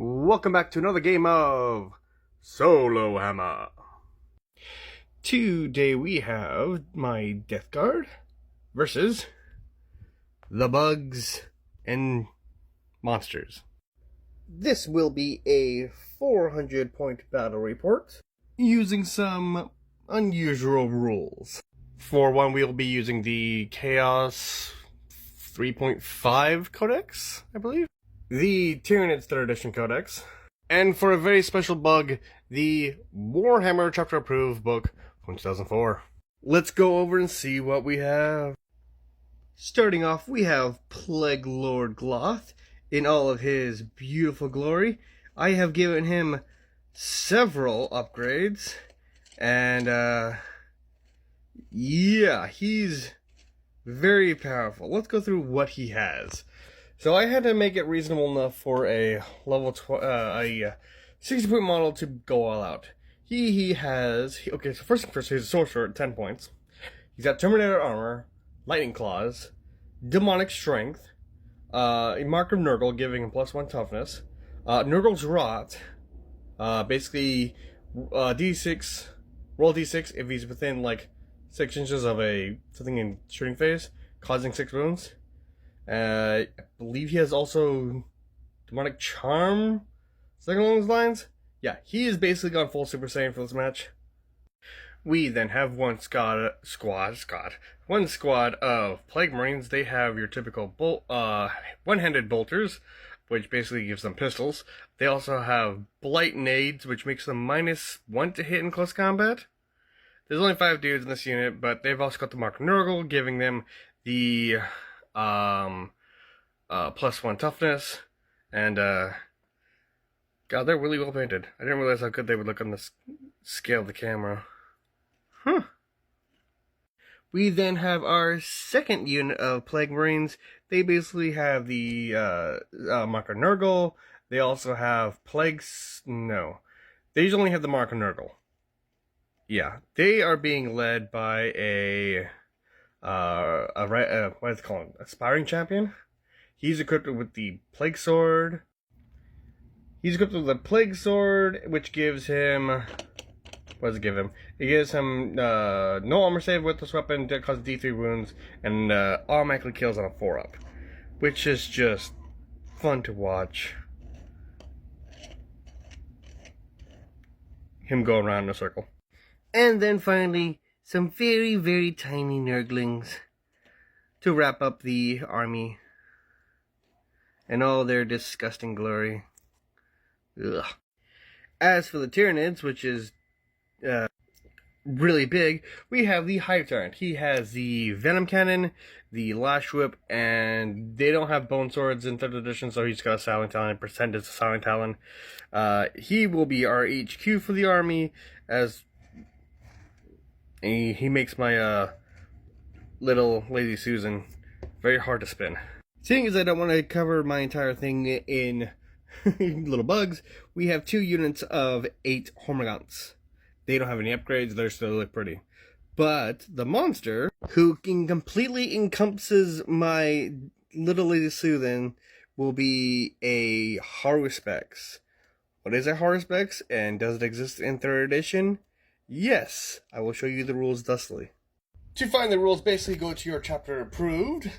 Welcome back to another game of Solo Hammer. Today we have my Death Guard versus the bugs and monsters. This will be a 400-point battle report using some unusual rules. For one, we'll be using the Chaos 3.5 Codex, I believe. The Tyranids 3rd Edition Codex, and for a very special bug, the Warhammer Chapter Approved book from 2004. Let's go over and see what we have. Starting off, we have Plague Lord Gloth in all of his beautiful glory. I have given him several upgrades, and yeah, he's very powerful. Let's go through what he has. So I had to make it reasonable enough for a level 60-point model to go all out. He has, okay, so first, he's a sorcerer at 10 points. He's got Terminator armor, lightning claws, demonic strength, a mark of Nurgle giving him +1 toughness, Nurgle's rot, basically D6, roll D6 if he's within like 6 inches of something in shooting phase, causing 6 wounds. I believe he has also Demonic Charm, something along those lines. Yeah, he is basically gone full Super Saiyan for this match. We then have one squad of Plague Marines. They have your typical one-handed bolters, which basically gives them pistols. They also have Blight Nades, which makes them -1 to hit in close combat. There's only 5 dudes in this unit, but they've also got the Mark of Nurgle, giving them the +1 toughness, and God, they're really well painted. I didn't realize how good they would look on the scale of the camera. We then have our second unit of Plague Marines. They basically have the Mark of Nurgle. They also have Plagues. No, they usually only have the Mark of Nurgle. Yeah, they are being led by what is it called? Aspiring Champion. He's equipped with the Plague Sword. Which gives him... What does it give him? It gives him no armor save with this weapon that causes D3 wounds, and automatically kills on a 4-up. Which is just fun to watch. Him go around in a circle. And then finally, some very, very tiny Nurglings to wrap up the army and all their disgusting glory. Ugh. As for the Tyranids, which is really big, we have the Hive Tyrant. He has the Venom Cannon, the Lash Whip, and they don't have Bone Swords in 3rd edition, so he's got a Silent Talon and percent is a Silent Talon. He will be our HQ for the army, as he makes my little Lazy Susan very hard to spin. Seeing as I don't want to cover my entire thing in little bugs, we have 2 units of 8 Hormagaunts. They don't have any upgrades, they still look pretty. But the monster, who completely encompasses my little Lazy Susan, will be a Haruspex. What is a Haruspex, and does it exist in 3rd edition? Yes, I will show you the rules thusly. To find the rules, basically go to your chapter approved,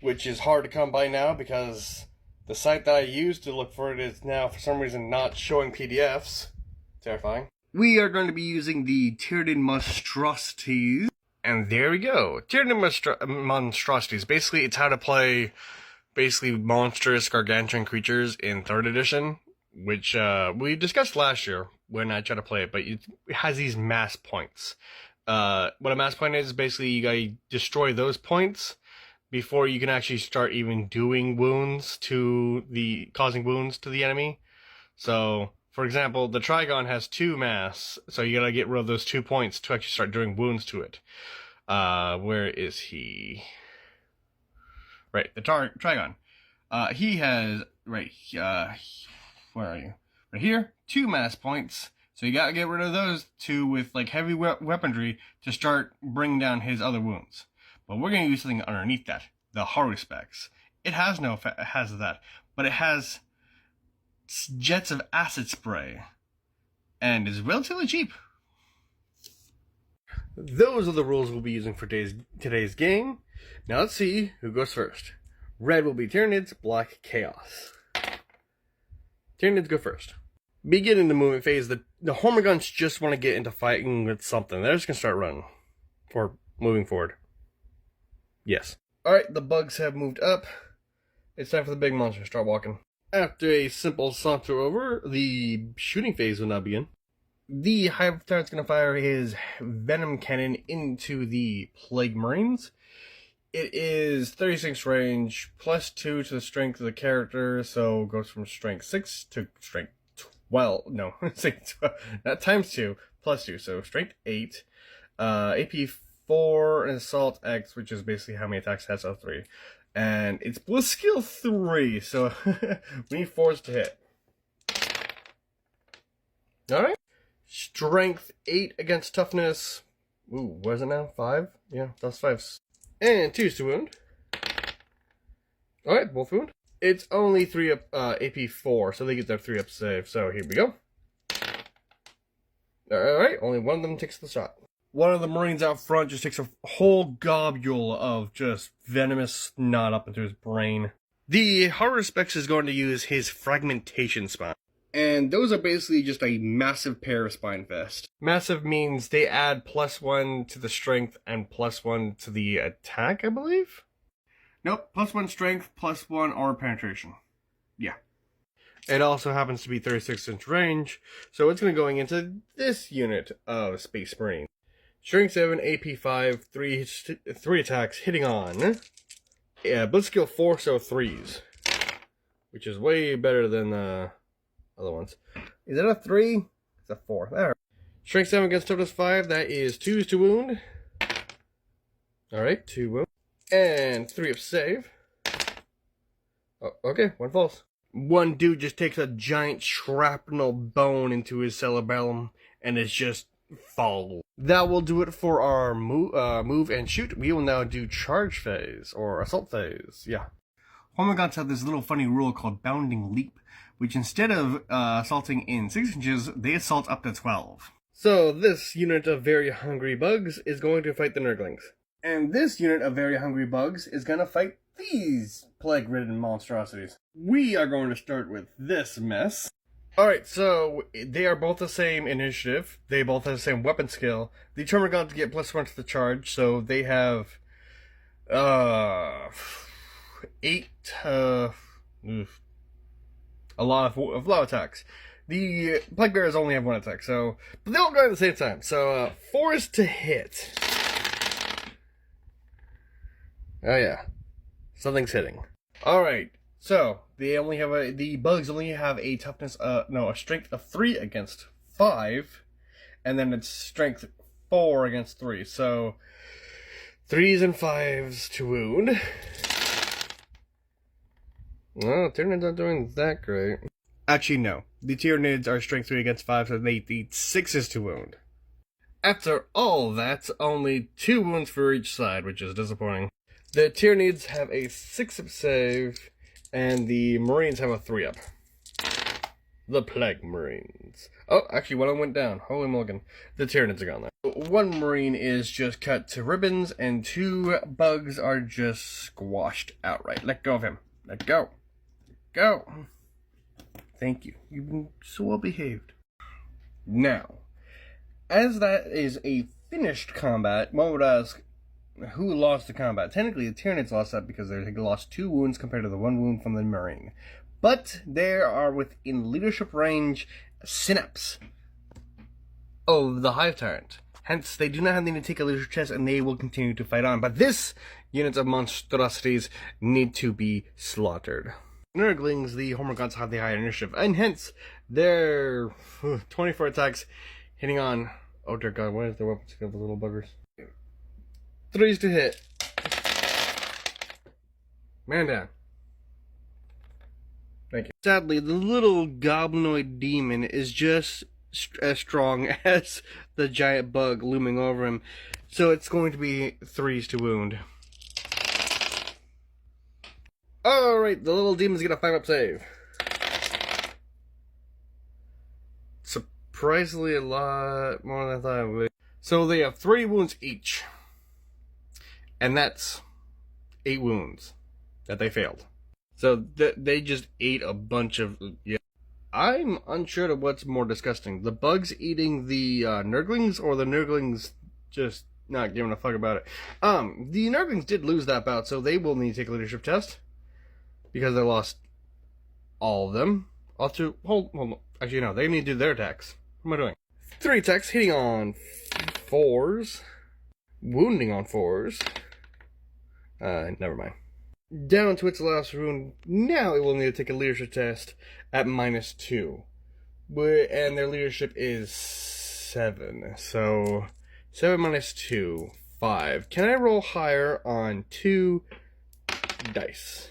which is hard to come by now because the site that I used to look for it is now for some reason not showing PDFs. Terrifying. We are going to be using the Tyranid monstrosities, and there we go. Tyranid monstrosities. Basically, it's how to play monstrous gargantuan creatures in 3rd edition, which we discussed last year when I tried to play it, but it has these mass points. What a mass point is basically you gotta destroy those points before you can actually start even doing causing wounds to the enemy. So, for example, the Trigon has 2 mass, so you gotta get rid of those 2 points to actually start doing wounds to it. Where is he? Right, the Trigon. He has, where are you? Right here, 2 mass points. So you gotta get rid of those 2 with like heavy weaponry to start bringing down his other wounds. But we're gonna use something underneath that, the Haruspex. It has no that, but it has jets of acid spray, and is relatively cheap. Those are the rules we'll be using for today's game. Now let's see who goes first. Red will be Tyranids, black Chaos. Tyranids go first. Beginning the movement phase, the Hormiguns just want to get into fighting with something. They're just going to start running. Or moving forward. Yes. Alright, the bugs have moved up. It's time for the big monster to start walking. After a simple saunter over, the shooting phase will now begin. The Hive Tyrant's going to fire his Venom Cannon into the Plague Marines. It is 36 range, plus 2 to the strength of the character, so it goes from strength 6 to strength 12. No, not times 2, plus 2, so strength 8. AP 4 and Assault X, which is basically how many attacks it has, of 3. And it's Bliss Skill 3, so we need 4s to hit. Alright. Strength 8 against toughness. Ooh, what is it now? 5? Yeah, that's 5s. And 2s to wound. Alright, both wound. It's only 3 up, AP 4, so they get their 3 up save. So here we go. Alright, only one of them takes the shot. One of the Marines out front just takes a whole gobule of just venomous snot up into his brain. The Horror Specs is going to use his Fragmentation Spine. And those are basically just a massive pair of Spine Fest. Massive means they add +1 to the strength and +1 to the attack, I believe? Nope, +1 strength, +1 armor penetration. Yeah. It also happens to be 36-inch range, so it's going to go into this unit of Space Marine. Strength 7, AP 5, 3 attacks, hitting on. Yeah, Blitz Skill 4, so 3s. Which is way better than other ones. Is that a 3? It's a 4. There. Strength 7 against toughness 5, that is 2s to wound. Alright, 2 wound. And 3 of save. Oh, okay, 1 falls. One dude just takes a giant shrapnel bone into his cerebellum and is just fall. That will do it for our move and shoot. We will now do charge phase, or assault phase, yeah. Hormiguns have this little funny rule called Bounding Leap, which instead of assaulting in 6 inches, they assault up to 12. So this unit of very hungry bugs is going to fight the Nurglings. And this unit of very hungry bugs is going to fight these plague-ridden monstrosities. We are going to start with this mess. Alright, so they are both the same initiative. They both have the same weapon skill. The Termagants get +1 to the charge, so they have 8 a lot of attacks. The Plague Bearers only have 1 attack, so but they all go at the same time. So 4s to hit. Oh yeah, something's hitting. Alright. So, the bugs only have a toughness, a strength of 3 against 5, and then it's strength 4 against 3, so 3s and 5s to wound. Well, Tyranids aren't doing that great. Actually, no. The Tyranids are strength 3 against 5, so they need 6s to wound. After all that, only 2 wounds for each side, which is disappointing. The Tyranids have a 6-up save, and the Marines have a 3-up. The Plague Marines. Oh, actually, one of them went down. Holy mulligan. The Tyranids are gone now. 1 Marine is just cut to ribbons, and 2 bugs are just squashed outright. Let go of him. Let go. Go. Thank you. You've been so well behaved. Now, as that is a finished combat, one would ask, who lost the combat? Technically, the Tyranids lost that because they lost 2 wounds compared to the 1 wound from the Marine. But they are within leadership range synapse of the Hive Tyrant. Hence, they do not have to take a leadership test and they will continue to fight on. But this unit of monstrosities need to be slaughtered. Nurglings, the Hormiguns have the higher initiative, and hence, their 24 attacks hitting on... Oh dear god, what is their weapon skill, the little buggers? 3s to hit. Man down. Thank you. Sadly, the little goblinoid demon is just as strong as the giant bug looming over him, so it's going to be 3s to wound. Alright, the little demon's get a 5-up save. surprisingly a lot more than I thought it would. So they have 3 wounds each. And that's 8 wounds that they failed. So they just ate a bunch of... Yeah. I'm unsure of what's more disgusting. The bugs eating the Nurglings, or the Nurglings just not giving a fuck about it. The Nurglings did lose that bout, so they will need to take a leadership test. Because they lost all of them. Hold on. Actually, no, they need to do their attacks. What am I doing? 3 attacks, hitting on 4s. Wounding on 4s. Never mind. Down to its last wound. Now it will need to take a leadership test at -2. And their leadership is 7. So 7 minus 2, 5. Can I roll higher on 2 dice?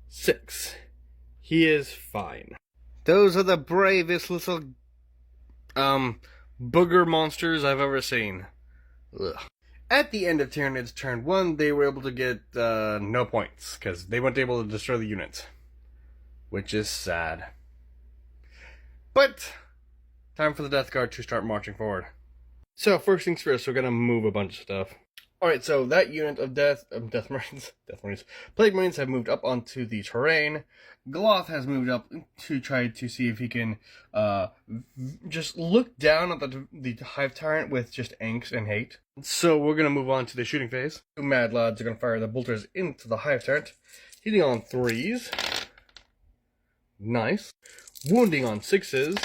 6. He is fine. Those are the bravest little booger monsters I've ever seen. Ugh. At the end of Tyranid's turn 1, they were able to get no points, because they weren't able to destroy the unit. Which is sad. But, time for the Death Guard to start marching forward. So, first things first, we're going to move a bunch of stuff. Alright, so that unit of Death Marines, Plague Marines have moved up onto the terrain. Gloth has moved up to try to see if he can just look down at the Hive Tyrant with just angst and hate. So we're going to move on to the shooting phase. 2 Mad Lads are going to fire the bolters into the Hive Tyrant, hitting on 3s. Nice. Wounding on 6s.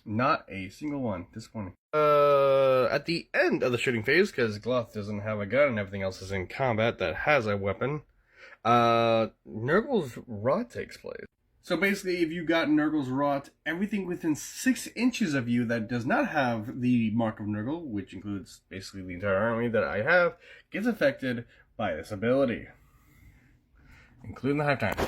Not a single one. Disappointing. At the end of the shooting phase, because Gloth doesn't have a gun and everything else is in combat that has a weapon, Nurgle's Rot takes place. So basically, if you got Nurgle's Rot, everything within 6 inches of you that does not have the mark of Nurgle, which includes basically the entire army that I have, gets affected by this ability. Including the Hive Tyrant.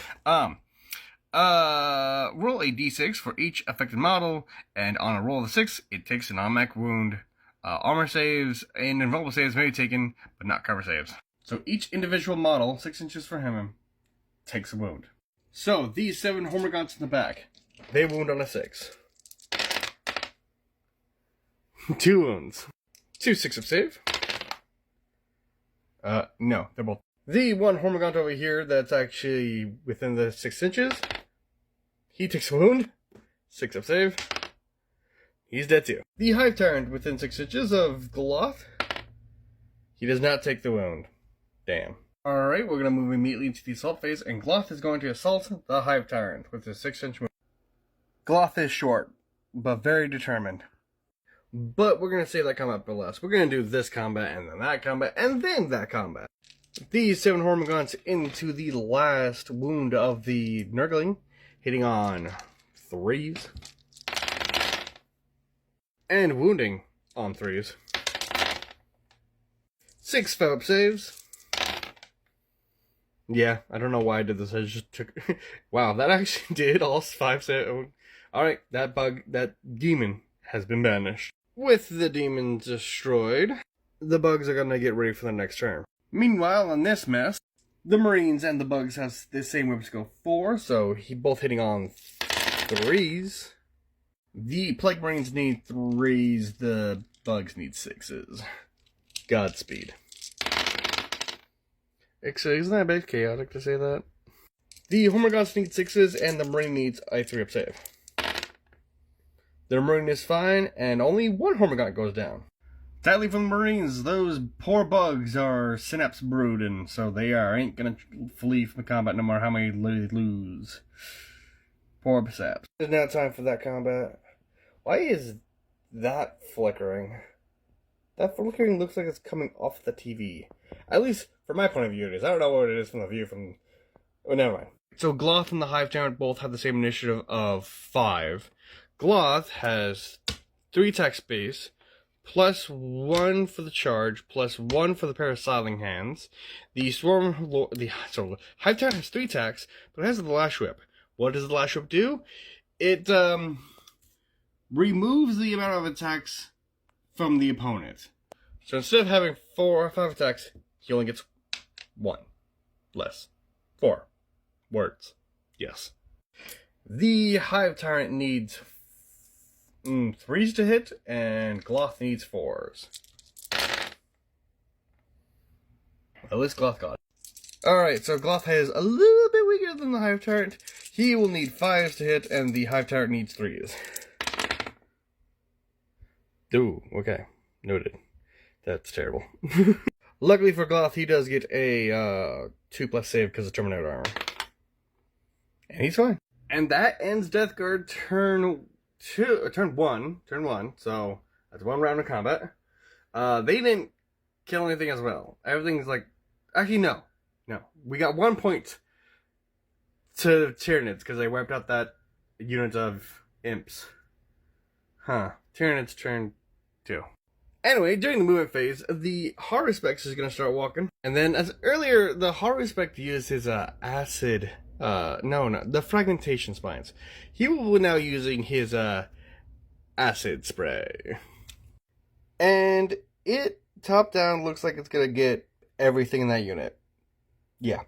Roll a d6 for each affected model, and on a roll of a 6, it takes an automatic wound. Armor saves and invulnerable saves may be taken, but not cover saves. So each individual model, 6 inches for him, takes a wound. So these 7 Hormagaunts in the back, they wound on a 6. 2 wounds. 2 6 of save. No, they're both. The 1 Hormagaunt over here that's actually within the 6 inches, he takes a wound. 6 of save. He's dead too. The Hive Tyrant within 6 inches of Gloth, he does not take the wound. Damn. Alright, we're going to move immediately into the assault phase, and Gloth is going to assault the Hive Tyrant with his 6-inch move. Gloth is short, but very determined. But we're going to save that combat for last. We're going to do this combat, and then that combat, and then that combat. These 7 Hormagaunts into the last wound of the Nurgling, hitting on 3s. And wounding on 3s. 6 5-up saves. Yeah, I don't know why I did this. I just took... Wow, that actually did all 5 saves. Alright, that demon has been banished. With the demon destroyed, the bugs are gonna get ready for the next turn. Meanwhile, on this mess, the Marines and the bugs have the same weapon skill 4, so both hitting on 3s. The Plague Marines need 3s, the bugs need 6s. Godspeed. Isn't that a bit chaotic to say that? The Hormagaunts need 6s, and the Marine needs a 3-up save. The Marine is fine, and only 1 Hormagaunt goes down. Sadly from the Marines, those poor bugs are synapse brooding, so they ain't gonna flee from the combat no matter how many they lose. Poor saps. It's now time for that combat. Why is that flickering? That flickering looks like it's coming off the TV. At least, from my point of view, it is. I don't know what it is from the view from... Oh, never mind. So, Gloth and the Hive Tyrant both have the same initiative of 5. Gloth has 3 attack space, plus 1 for the charge, plus 1 for the pair of Siling Hands. The Hive Tyrant has 3 attacks, but it has the Lash Whip. What does the Lash Whip do? It, removes the amount of attacks from the opponent. So instead of having 4 or 5 attacks, he only gets 1 less. 4 words. Yes. The Hive Tyrant needs 3s to hit, and Gloth needs 4s. At least Gloth got it. Alright, so Gloth is a little bit weaker than the Hive Tyrant. He will need 5s to hit, and the Hive Tyrant needs 3s. Ooh, okay. Noted. That's terrible. Luckily for Gloth, he does get a 2+ save because of Terminator armor. And he's fine. And that ends Death Guard turn 1, so that's 1 round of combat. They didn't kill anything as well. Everything's like, actually no. We got 1 point to Tyranids because they wiped out that unit of imps. Tyranids turn 2. Anyway, during the movement phase, the Haruspex is going to start walking. And then, as earlier, the Haruspex used his acid... the fragmentation spines. He will now using his acid spray. And it, top down, looks like it's going to get everything in that unit. Yeah.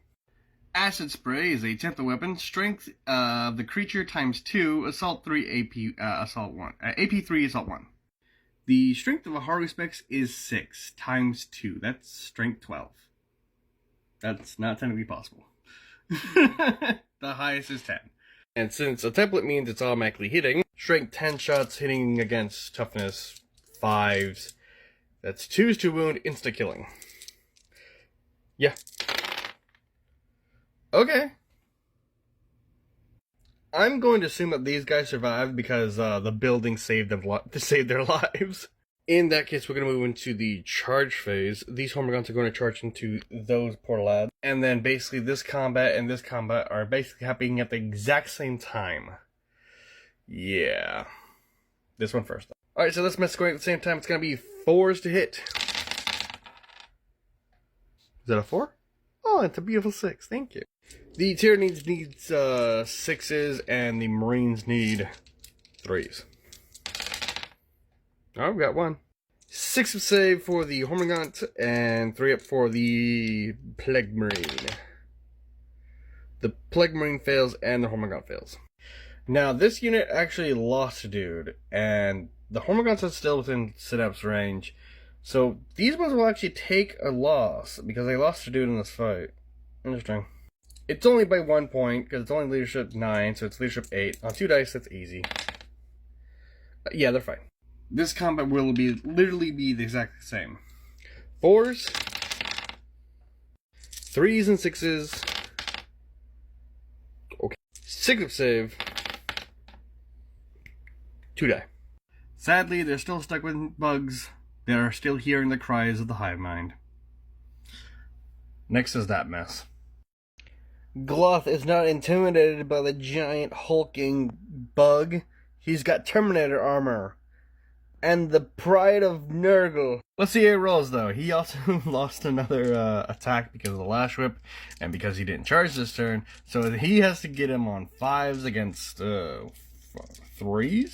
Acid spray is a tempo weapon. Strength of the creature times 2, assault 3, AP assault 1. AP 3, assault 1. The strength of a Haruspex is 6 times 2. That's strength 12. That's not technically possible. The highest is 10. And since a template means it's automatically hitting, strength 10 shots hitting against toughness 5s. That's 2s to wound, insta killing. Yeah. Okay. I'm going to assume that these guys survived because the building saved their lives. In that case, we're going to move into the charge phase. These Hormagaunts are going to charge into those portal labs. And then basically this combat and this combat are basically happening at the exact same time. Yeah. This one first. Alright, so this mess is going at the same time. It's going to be 4s to hit. Is that a 4? Oh, it's a beautiful 6. Thank you. The Tyranids needs 6s, and the Marines need 3s. Oh, we got 1. 6 of save for the Hormagaunt, and 3 up for the Plague Marine. The Plague Marine fails, and the Hormagaunt fails. Now, this unit actually lost a dude, and the Hormagaunts are still within sit-ups range. So, these ones will actually take a loss, because they lost a dude in this fight. Interesting. It's only by 1 point, because it's only leadership 9, so it's leadership 8. On 2 dice, that's easy. Yeah, they're fine. This combat will literally be the exact same. 4s, 3s and 6s. Okay. 6 of save. 2 die. Sadly, they're still stuck with bugs. They are still hearing the cries of the hive mind. Next is that mess. Gloth is not intimidated by the giant hulking bug. He's got Terminator armor. And the pride of Nurgle. Let's see how he rolls, though. He also lost another attack because of the Lash Whip, and because he didn't charge this turn. So he has to get him on 5s against 3s?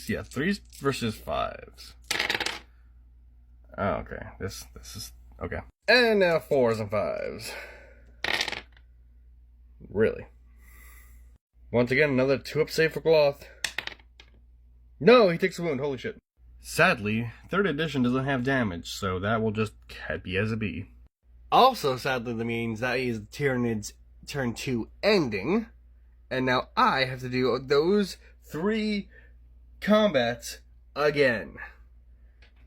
Yeah, 3s versus 5s. Oh, okay. This is... okay. And now 4s and 5s. Really. Once again, another 2-up save for Gloth. No, he takes a wound. Holy shit. Sadly, 3rd edition doesn't have damage, so that will just be as it be. Also, sadly, that means that is Tyranid's turn 2 ending, and now I have to do those 3 combats again.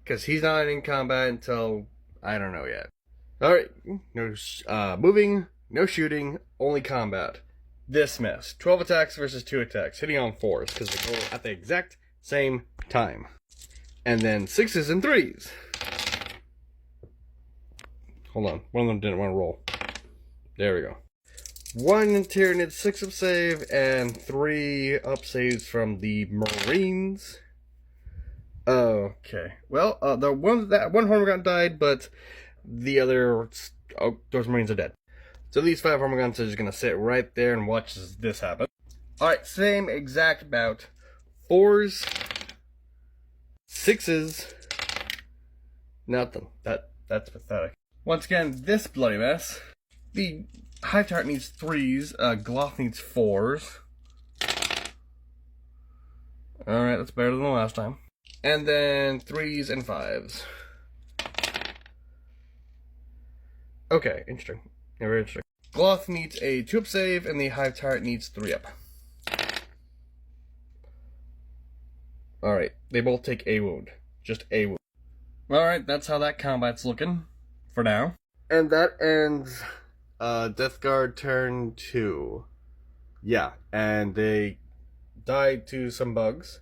Because he's not in combat until, I don't know yet. Alright, no moving, no shooting, only combat. This mess. 12 attacks versus 2 attacks, hitting on 4s, because they go at the exact same time. And then 6s and 3s. Hold on. One of them didn't want to roll. There we go. 1 Tyranid, 6 up save, and 3 up saves from the Marines. Okay. Well, the one Hormagaunts died, but the other... oh, those Marines are dead. So these 5 Hormagaunts are just going to sit right there and watch this happen. Alright, same exact bout. 4s... 6s, nothing. That's pathetic. Once again, this bloody mess. The Hive Tyrant needs 3s, Gloth needs 4s. Alright, that's better than the last time. And then 3s and 5s. Okay, interesting. Yeah, very interesting. Gloth needs a 2-up save, and the Hive Tyrant needs 3-up. Alright, they both take a wound. Just a wound. Alright, that's how that combat's looking. For now. And that ends Death Guard turn 2. Yeah, and they died to some bugs.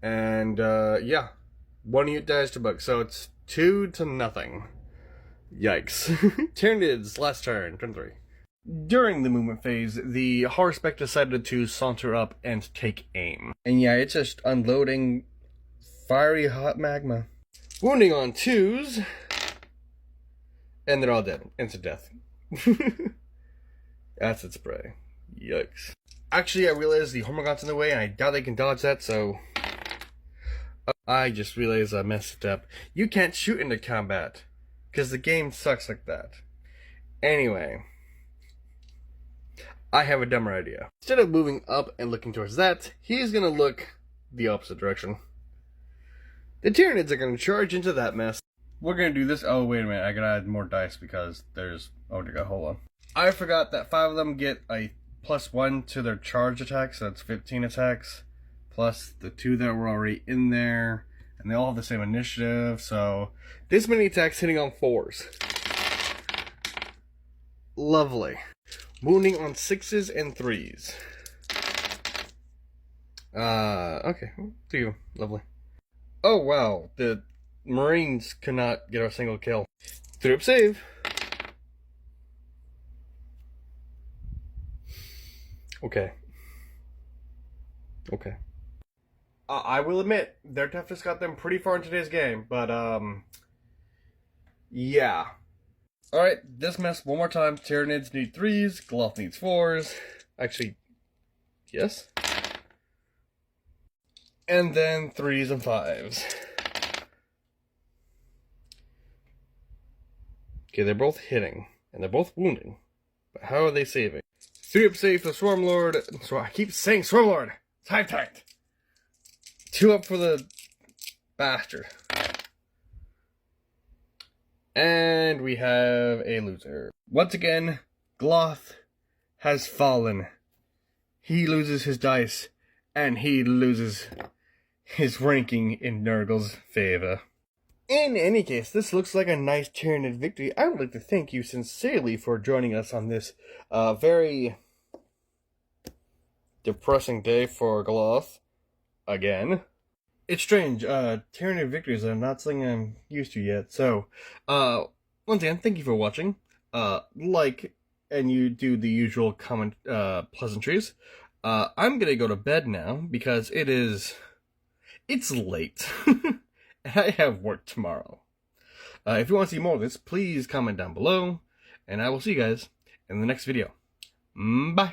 And, yeah. 1 unit dies to bugs, so it's 2-0. Yikes. Tyranids, last turn, turn 3. During the movement phase, the Horseback decided to saunter up and take aim. And yeah, it's just unloading fiery hot magma. Wounding on 2s. And they're all dead. Instant death. Acid spray. Yikes. Actually, I realized the Hormagaun's in the way, and I doubt they can dodge that, so... I just realized I messed up. You can't shoot into combat, because the game sucks like that. Anyway... I have a dumber idea. Instead of moving up and looking towards that, he's gonna look the opposite direction. The Tyranids are gonna charge into that mess. We're gonna do this. Oh, wait a minute. I gotta add more dice because there's... Oh, hold on. I forgot that 5 of them get a +1 to their charge attack, so that's 15 attacks. Plus the 2 that were already in there. And they all have the same initiative, so... This many attacks hitting on 4s. Lovely. Wounding on 6s and 3s. Okay. 2. Lovely. Oh, wow. The Marines could not get a single kill. 3-up save. Okay. Okay. I will admit, their toughness got them pretty far in today's game, but, yeah. Alright, this mess one more time. Tyranids need 3s, Gloth needs 4s. Actually, yes. And then 3s and 5s. Okay, they're both hitting, and they're both wounding. But how are they saving? 3-up save for the Swarmlord. So I keep saying Swarmlord. It's Hive Tyrant. 2-up for the Bastard. And we have a loser. Once again, Gloth has fallen. He loses his dice, and he loses his ranking in Nurgle's favor. In any case, this looks like a nice Tyranid victory. I would like to thank you sincerely for joining us on this very depressing day for Gloth. Again. It's strange, Tyranid victories are not something I'm used to yet, so, once again, thank you for watching, like, and you do the usual comment, pleasantries. I'm gonna go to bed now, because it's late, and I have work tomorrow. If you want to see more of this, please comment down below, and I will see you guys in the next video. Bye!